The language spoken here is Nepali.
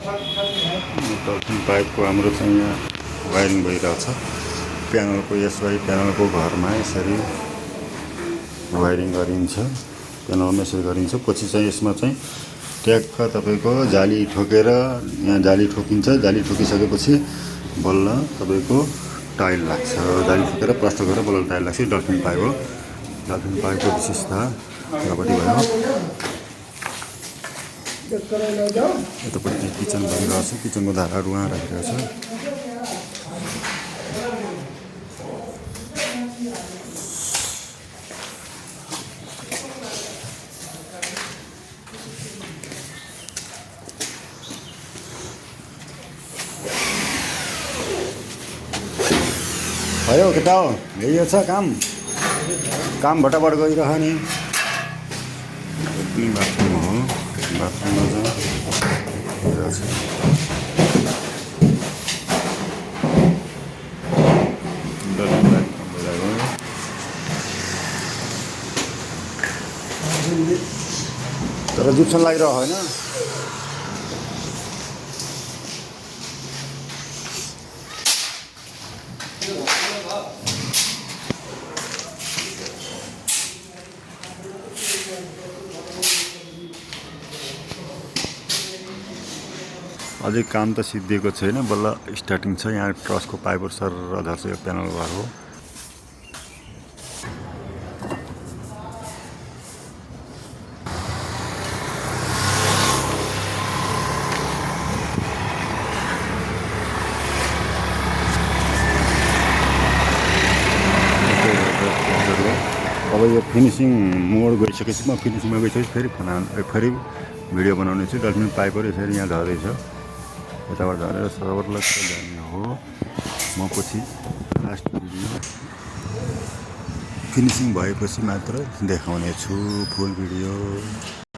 डल्फिन पाइपको हाम्रो चाहिँ यहाँ वायरिङ भइरहेछ। प्यानलको यसरी प्यानलको घरमा यसरी वायरिङ गरिन्छ। प्यानलमा यसरी गरिन्छ। पछि चाहिँ यसमा चाहिँ ट्याक्क तपाईँको जाली ठोकेर यहाँ जाली ठोकिन्छ। जाली ठोकिसकेपछि बल्ल तपाईँको टाइल लाग्छ। जाली ठोकेर प्लास्टर गरेर बल्ल टाइल लाग्छ। डल्फिन पाइप हो। डल्फिन पाइपको विशेषता यतापट्टि भयो। यतापट्टि किचन भइरहेको छ। किचनको धाराहरू उहाँ राखिरहेको छ। भयो केटा हो, यही छ काम। काम भटाभट गरिरह नि। पनि बाथरुम हो। बाथरुममा चाहिँ तर जुप्सन लागिरह होइन। अझै काम त सिद्धिएको छैन। बल्ल स्टार्टिङ छ। यहाँ ट्रसको पाइपहरू सर झर्छ। यो प्यानल घर हो। अब यो फिनिसिङ मोड गइसकेपछि म फिनिसिङमा गइसकेपछि फेरि भिडियो बनाउने छु। डल्फिन पाइपहरू यसरी यहाँ झर्दैछ। यताबाट झरेर सर्भरलाई जाने हो। म पछि लास्ट भिडियो फिनिसिङ भएपछि मात्र देखाउने छु फुल भिडियो।